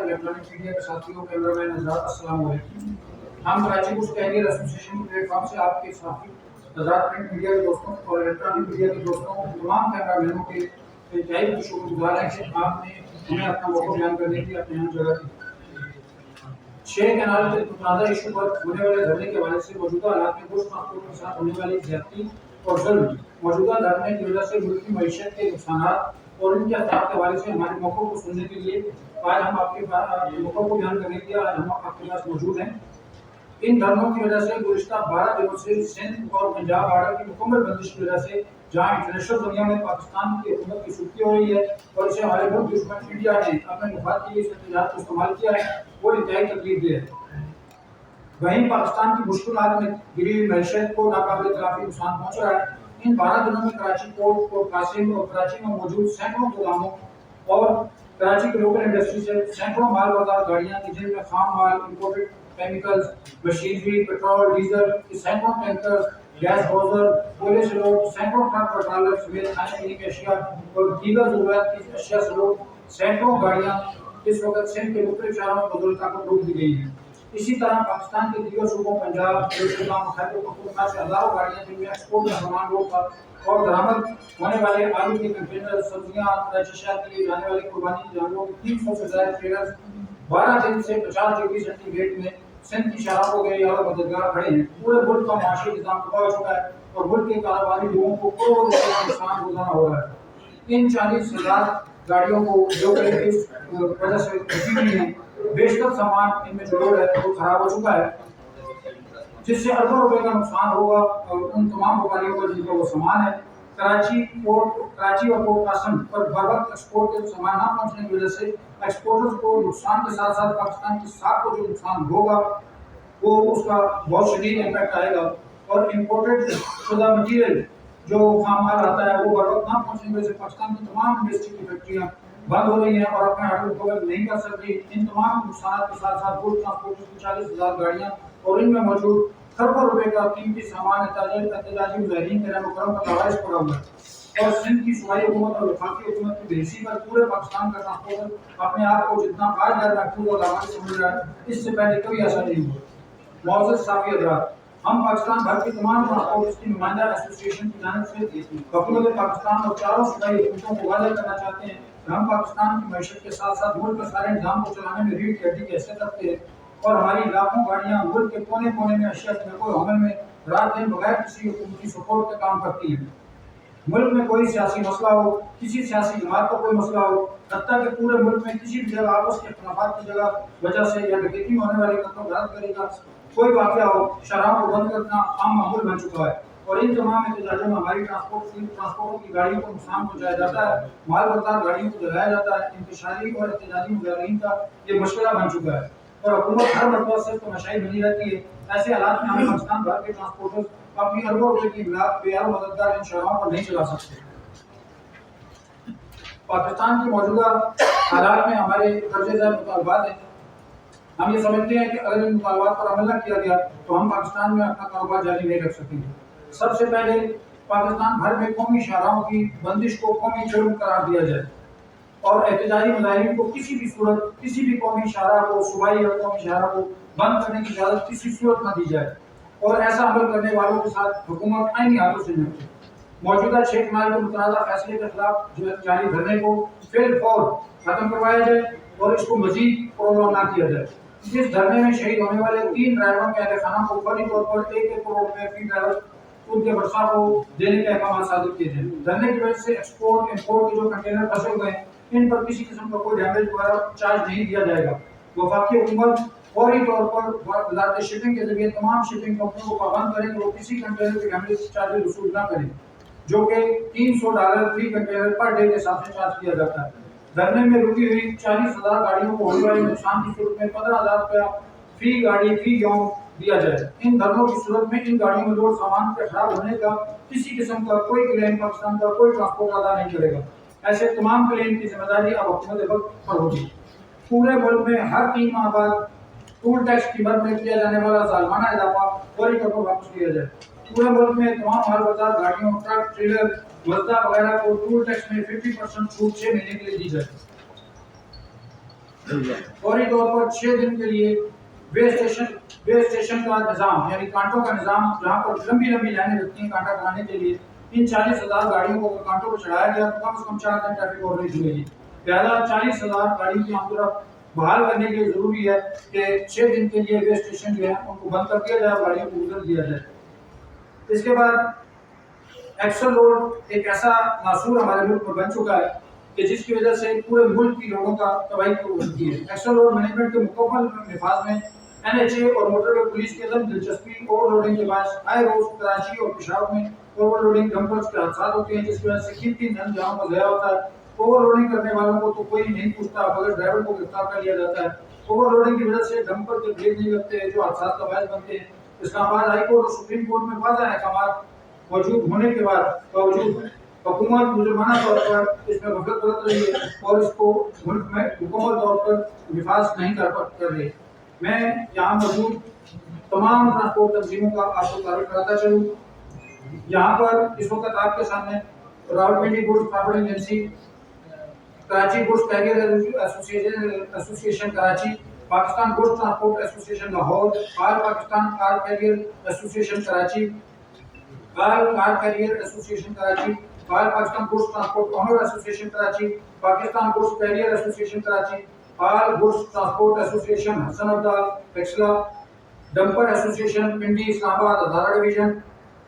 Electronic media के साथियों, cameraman हज़रात, अस्सलाम वालेकुम। हम कराची बुक्स कैरियर एसोसिएशन के प्लेटफॉर्म से आपके साथी हज़रात, प्रिंट मीडिया के दोस्तों और इलेक्ट्रॉनिक मीडिया के दोस्तों, तमाम कैमरामैनों के इंतहाई शुक्रगुजार हैं कि आपने हमें अपना मौका बयान करने की अपने यहाँ जगह दी। शेयर कैनाल के मुतनाज़ा इशू पर होने वाले धरने के हवाले से मौजूदा हालात में गोश्त ट्रांसपोर्ट के साथ होने वाली ज्यादती और जुल्म, मौजूदा धरने की वजह से मुल्क की मईशत के नुकसानात और उनके असरात के हवाले से हमारे मौक़ों को सुनने के लिए आज हम आपके मौक़ों को बयान करने के लिए आज हम आपके पास मौजूद हैं। इन धरनों की वजह से गुज़िश्ता 12 दिनों से सिंध और पंजाब बॉर्डर की मुकम्मल बंदिश की वजह से जहाँ इंटरनेशनल दुनिया में पाकिस्तान की हुकूमत की सुर्खी हो रही है और इसे हमारे मुल्क दुश्मन इंडिया ने अपने मुफाद के लिए इस एहतजाज को इस्तेमाल किया है, वो इंतहाई तकलीफ दे है। वहीं पाकिस्तान की मुश्किल हाल में गिरी हुई मैशत को नाकाबिल तलाफी नुकसान पहुँच रहा है। इन 12 दिनों में कराची पोर्ट और कासिम और कराची में मौजूद सैकड़ों गोदामों और कराची के लोकल इंडस्ट्री से सैकड़ों माल बर्दार गाड़ियाँ थी जिनमें खाम माल, imported chemicals, machinery, petrol, diesel, सैकड़ों टैंकर, गैस होजर, कोयले से लोग, सैकड़ों ट्रक और ट्रालर समेत खाने पीने की अशिया और दीगर जरूरत की अशिया से लोग, सैकड़ों गाड़ियाँ इस वक्त सिंध के मुख्तलिफ शहरों में बदौलता को रोक दी गई हैं। इसी तरह पाकिस्तान के दीगर सूबों पंजाब, बलूचिस्तान, खैबर पख्तूनख्वा से हज़ारों गाड़ियाँ जिनमें एक्सपोर्ट का सामान रोक था और बरामद होने वाले आलू के कंटेनर, सब्जियाँ, कराची शहर के लिए जाने वाले कुर्बानी जानवरों के 300 से ज़्यादा ट्रेलर्स 12 दिन से 50 डिग्री सेंटीग्रेड में सिंध की शराबों के और मददगार खड़े हैं। पूरे मुल्क का माशी निज़ाम तबाह हो चुका है और मुल्क के कारोबारी लोगों को करोड़ों रुपये का नुकसान रोजाना हो रहा है। इन 40,000 गाड़ियों को जो कि इस वजह से खरीदी हुई हैं, बेशतर सामान इनमें जो लोड है वो खराब हो चुका है, जिससे अरबों रुपए का नुकसान होगा और उन तमाम व्यापारियों का जिनका वो सामान है। कराची और पोर्ट कासिम पर बर वक्त एक्सपोर्ट के सामान ना पहुंचने की वजह से एक्सपोर्टर्स को नुकसान के साथ साथ पाकिस्तान की साख को जो नुकसान होगा वो उसका बहुत शदीद इम्पैक्ट आएगा और इम्पोर्टेड शुदा मटीरियल जो खाम माल आता है वो बर वक्त ना पहुंचने की वजह से पाकिस्तान की तमाम इंडस्ट्री की फैक्ट्रियाँ बंद हो रही हैं और अपने ऑर्डर को कवर नहीं कर सकती। इन तमाम नुकसान के साथ साथ फूड ट्रांसपोर्ट की 40,000 गाड़ियाँ और इनमें मौजूद खरबों रुपए का कीमती सामान एहतजाजी मुजाहिरीन के रहनुमाओं का लावारिस पड़ा हुआ है और सिंध की सूबाई हुकूमत और वफाकी हुकूमत की बेहसी पर पूरे पाकिस्तान का ट्रांसपोर्टर अपने आप को जितना आज गैर महफूज और लावारिस समझ रहा है, इससे पहले कभी ऐसा नहीं हुआ। मौजूद साफी हज़रात, हम पाकिस्तान भर की तमाम ट्रांसपोर्टर्स की नुमाइंदा एसोसिएशन की जानिब से हुकूमत पाकिस्तान और चारों सूबाई हुकूमतों को वादा करना चाहते हैं कि हम पाकिस्तान की मैशत के साथ साथ मुल्क के सारे निज़ाम को चलाने में रीढ़ की हड्डी की हैसियत रखते हैं और हमारी लाखों गाड़ियाँ मुल्क के कोने कोने में अशिया के नकल हमल में रात दिन बगैर किसी हुकूमती सपोर्ट के काम करती है। मुल्क में कोई सियासी मसला हो, किसी सियासी जमात का कोई मसला हो, हत्ता कि पूरे मुल्क में किसी भी जगह आपस के इख्तिलाफात की जगह वजह से या डकैती में होने वाले कत्ल गलत करेगा कोई वाक़या हो, शराब को बंद करना आम मामूल बन चुका है और इन तमाम एहतजाजों में हमारी ट्रांसपोर्टरों की गाड़ियों को नुकसान पहुँचाया जाता है, माल बर्दार गाड़ियों को जलाया जाता है। इंतशारी और एहतजाजी मुजाहिरीन का ये मुश्किल बन चुका है और हुकूमत हर मरतबा से तो नशाई बनी रहती है। ऐसे हालात में हम पाकिस्तान भर के ट्रांसपोर्टर्स अपनी अरबों रुपए की इमदाद बेयार मददगार इन शहरों पर नहीं चला सकते। पाकिस्तान की मौजूदा हालात में हमारे कर्ज़ेदार मुतालबात हैं। हम ये समझते हैं कि अगर इन मुतालबात पर अमल न किया गया तो हम पाकिस्तान में अपना कारोबार जारी नहीं रख सकेंगे। सबसे पहले पाकिस्तान भर में कौमी शहरों की बंदिश को कौमी जुर्म करार दिया जाए और एहतजाजी मुजाहिरीन को किसी भी सूरत किसी भी कौमी शहरा को सूबाई और कौमी शहरा को बंद करने की इजाज़त किसी सूरत न दी जाए और ऐसा अमल करने वालों के साथ हुकूमत आईनी हाथों से निपटे। मौजूदा 6 मार्च के मुतनाज़ा फैसले के खिलाफ जारी धरने को फिल फौर खत्म करवाया जाए और इसको मजीद प्रोलॉन्ग न किया जाए। इस धरने में शहीद होने वाले 3 ड्राइवरों के अहल खाना को फौरी तौर पर 1 करोड़ रुपए फी ड्राइवर उनके वर्षा को देने के अहकाम सादिर किए जाए। धरने की वजह से एक्सपोर्ट इम्पोर्ट के जो कंटेनर फंसे हुए हैं इन पर किसी किस्म का कोई डैमेज वगैरह चार्ज नहीं दिया जाएगा। वफाकी हुकूमत फौरी तौर पर वजारत शिपिंग के जरिए तमाम शिपिंग कंपनियों को पाबंद करें कि वो किसी कंटेनर के डैमेज चार्ज वसूल न करें, जो कि $300 फी कंटेनर पर डे के हिसाब से चार्ज किया जाता है। धरने में रुकी हुई 40,000 गाड़ियों को होने वाले नुकसान की सूरत में 15,000 रुपया फी गाड़ी फी यौम दिया जाए। इन धरनों की सूरत में इन गाड़ियों में लोड सामान के खराब होने का किसी किस्म का कोई क्लेम पाकिस्तान का कोई ट्रांसपोर्ट अदा नहीं करेगा। ऐसे तमाम क्लेम की जिम्मेदारी अब हुकूमत वक्त पर होगी। पूरे मुल्क में हर 3 माह बाद टूल टैक्स कीमत में किया जाने वाला जालमाना इजाफा फौरी तौर पर वापस लिया जाए। पूरे मुल्क में तमाम माल बर्दार गाड़ियों, ट्रक, ट्रेलर, मजदा वगैरह को टूल टैक्स में 50% छूट 6 महीने के लिए दी जाए। फौरी तौर पर 6 दिन के लिए वे स्टेशन का निज़ाम यानी कांटों का निज़ाम, जहाँ पर लंबी लंबी लाइनें लगती हैं कांटा कराने के लिए, इन 40,000 गाड़ियों को कांटों पर चढ़ाया गया तो कम से कम 4 दिन ट्रैफिक और नहीं जुड़ेगी। लिहाजा 40,000 गाड़ियों की आमदोरफ्त बहाल करने के लिए जरूरी है कि 6 दिन के लिए वे स्टेशन जो है उनको बंद कर दिया जाए, गाड़ियों को गुजर दिया जाए। इसके बाद एक्सल रोड एक ऐसा नासूर हमारे मुल्क में बन चुका है कि जिसकी वजह से पूरे मुल्क की लोगों का तबाही को बनती है। एक्सल रोड मैनेजमेंट के मुकम्मल नफाज में NHA और मोटरवे पुलिस की अदम दिलचस्पी ओवरलोडिंग के बाद आए रोज कराची और पेशावर में ओवरलोडिंग डंपर्स के हादसा होते हैं, जिसकी वजह से कीमती धन जहाँ पर ज़ाया होता है। ओवरलोडिंग करने वालों को तो कोई नहीं पूछता, मगर ड्राइवर को गिरफ्तार कर लिया जाता है। ओवरलोडिंग की वजह से डंपर के ब्रेक नहीं लगते हैं, जो हादसा का बायस बनते हैं। इस्लामाबाद हाई कोर्ट और सुप्रीम कोर्ट में वाज़ेह अहकाम मौजूद होने के बावजूद हुकूमत मुजरमाना तौर पर इसमें गफलत बरत रही है और इसको मुल्क में मुकम्मल तौर पर निफाज नहीं कर रही। मैं यहाँ मौजूद तमाम ट्रांसपोर्ट तंजीमों का आपको तारीफ कराता चलूँ। यहाँ पर इस वक्त आपके सामने Rawalpindi goods transport agency, Karachi goods carrier association Karachi, Pakistan goods transport association Lahore, all Pakistan car carrier association Karachi, all car carrier association Karachi, all Pakistan goods transport owner association Karachi, Pakistan goods carrier association Karachi, all goods transport association Hasan Abdal पेक्सला, dumper association Pindi Islamabad Hazara division,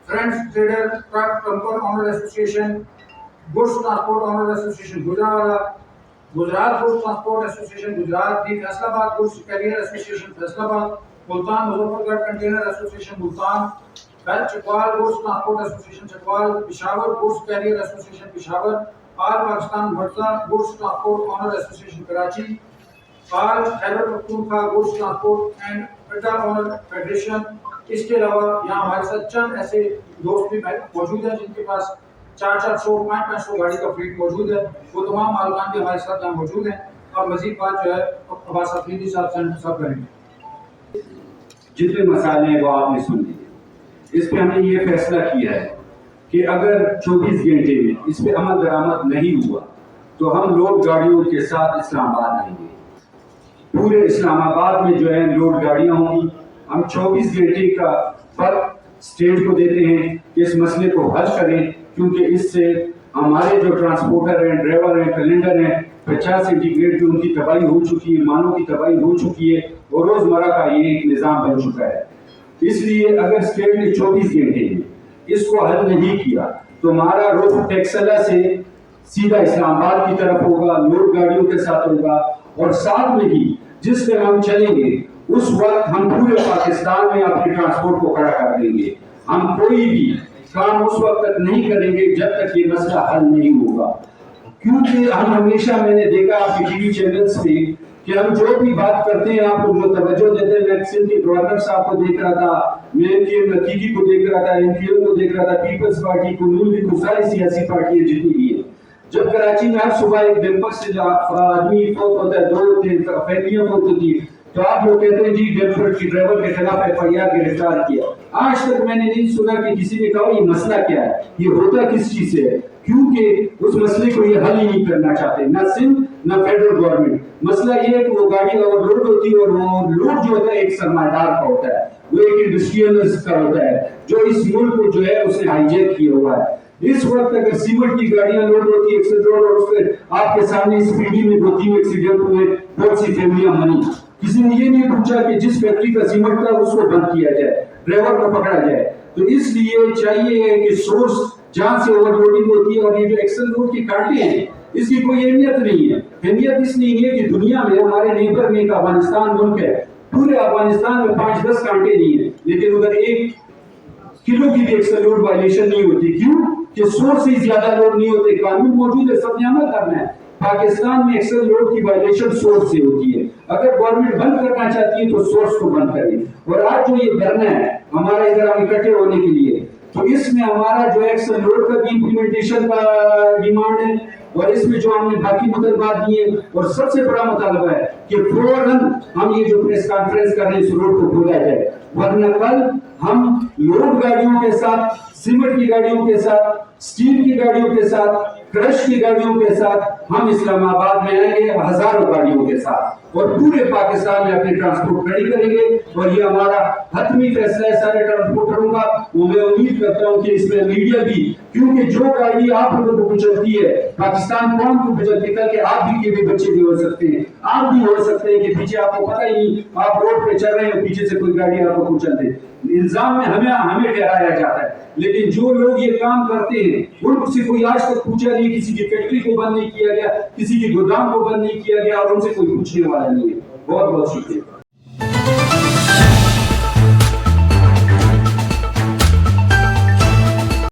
friends trader truck dumper owner association, goods transport owner association Gujranwala, Gujrat goods transport association Gujarat, the Faisalabad goods carrier association Faisalabad, Multan Muzaffargarh container association Multan, Chakwal goods transport association Chakwal, Peshawar goods carrier association Peshawar, all Pakistan Wardha goods transport owner association Karachi, all Khyber Pakhtunkhwa goods transport and अड्डा owner federation. इसके अलावा यहाँ हमारे साथ चंद ऐसे दोस्त भी मौजूद हैं जिनके पास 400 500 गाड़ी का फ्लीट मौजूद है। वो तमाम मालकान भी हमारे साथ यहाँ मौजूद हैं और मजीद बात जो है अब्बास अफरीदी साहब करेंगे। जितने मसाले हैं वो आपने सुन लिए। इस पे हमने ये फैसला किया है कि अगर 24 घंटे में इस पे अमल दरामद नहीं हुआ तो हम लोड गाड़ियों के साथ इस्लामाबाद आएंगे। पूरे इस्लामाबाद में जो है लोड गाड़ियां होंगी। हम 24 घंटे का वक्त स्टेट को देते हैं कि इस मसले को हल करें, क्योंकि इससे हमारे जो ट्रांसपोर्टर हैं, ड्राइवर हैं, कैलेंडर हैं, 50 सेंटीग्रेड की उनकी तबाही हो चुकी है, मालों की तबाही हो चुकी है और रोजमर्रा का ये एक निज़ाम बन चुका है। इसलिए अगर स्टेट ने 24 घंटे में इसको हल नहीं किया तो हमारा रुख टेक्सला से सीधा इस्लामाबाद की तरफ होगा, लोड गाड़ियों के साथ होगा और साथ में ही जिस पे हम चलेंगे उस वक्त हम पूरे पाकिस्तान में अपने ट्रांसपोर्ट को खड़ा कर देंगे। हम कोई भी काम उस वक्त तक नहीं करेंगे जब तक ये मसला हल नहीं होगा, क्योंकि हम हमेशा, मैंने देखा आपके टीवी चैनल्स पे कि हम जो भी बात करते हैं आपको जो तवज्जो देते हैं। मैं सिंध के गवर्नर साहब को देख रहा था, मैं एमकेएम नतीजी को देख रहा था, एमपीएल को देख रहा था, पीपल्स पार्टी को, नून लीग को, सारी सियासी पार्टियां जितनी भी है। जब कराची में हर सुबह एक डंपर से आदमी फौत होता है, 2-3 फैमिलियां फौत होती है, तो आप लोग कहते हैं जी डंपर की ड्राइवर के खिलाफ FIR गिरफ्तार किया। आज तक मैंने नहीं सुना कि किसी ने कहा ये मसला क्या है, ये होता किस चीज से है, क्योंकि उस मसले को ये हल ही नहीं करना चाहते, ना सिंध ना फेडरल गवर्नमेंट। मसला ये है कि वो गाड़ी ओवरलोड होती है और वो लोड जो होता है एक सरमाएदार का होता है, वो एक इंडस्ट्रियलिस्ट का होता है जो इस मुल्क को जो है उसने हाईजैक किया हुआ है। इस वक्त अगर सीमेंट की गाड़ियां लोड होती है एक्सीडेंट और उस पर आपके सामने स्पीडी में 2-3 एक्सीडेंट हुए, बहुत सी फैमिलियां मरी। किसी ने ये नहीं पूछा कि जिस फैक्ट्री का सीमेंट था उसको बंद किया जाए, ड्राइवर को पकड़ा जाए। तो इसलिए चाहिए कि सोर्स जहां से ओवरलोडिंग होती है, और ये जो एक्सल रोड की कांटे हैं इसकी कोई अहमियत नहीं है। अहमियत इसलिए है कि दुनिया में हमारे नेबर में एक अफगानिस्तान मुल्क है, पूरे अफगानिस्तान में 5-10 कांटे नहीं है, लेकिन उधर 1 किलो की भी एक्सल रोड वायलेशन नहीं होती। क्यों? कि सोर्स से ज्यादा लोड नहीं होते, कानून मौजूद है, सब ने अमल करना है। पाकिस्तान में एक्सल लोड की वायलेशन सोर्स से होती है। अगर गवर्नमेंट बंद करना चाहती है तो सोर्स को बंद करे। और आज जो ये धरना है हमारा इधर हम इकट्ठे होने के लिए, तो इसमें हमारा जो एक्सल लोड का भी इम्प्लीमेंटेशन का डिमांड है, और इसमें जो हमने बाकी मुतलबात दिए, और सबसे बड़ा मुतालबा है कि फौरन हम ये जो प्रेस कॉन्फ्रेंस कर रहे हैं इस रोड को खोला जाए, वरना कल हम लोड गाड़ियों के साथ, सीमेंट की गाड़ियों के साथ, स्टील की गाड़ियों के साथ क्रश की गाड़ियों के साथ हम इस्लामाबाद में आएंगे, हजारों गाड़ियों के साथ, और पूरे पाकिस्तान में अपनी ट्रांसपोर्ट खड़ी करेंगे। और ये हमारा हतमी फैसला है सारे ट्रांसपोर्टरों का। वो मैं उम्मीद करता हूँ कि इसमें मीडिया भी, क्योंकि जो गाड़ी आप लोगों को कुचलती है, पाकिस्तान कौन को कुचलती, कल के आप भी के भी बच्चे भी हो सकते हैं, आप भी हो सकते हैं कि पीछे आपको पता ही नहीं, आप रोड पे चल रहे हो, पीछे से कोई गाड़ी आपको कुचल दे। इल्जाम में हमें ठहराया जाता है, लेकिन जो लोग ये काम करते हैं उनसे कोई आज तक पूछा नहीं, किसी की फैक्ट्री को बंद नहीं किया गया, किसी की गोदाम को बंद नहीं किया गया, और उनसे कोई पूछने वाला नहीं है। बहुत बहुत शुक्रिया।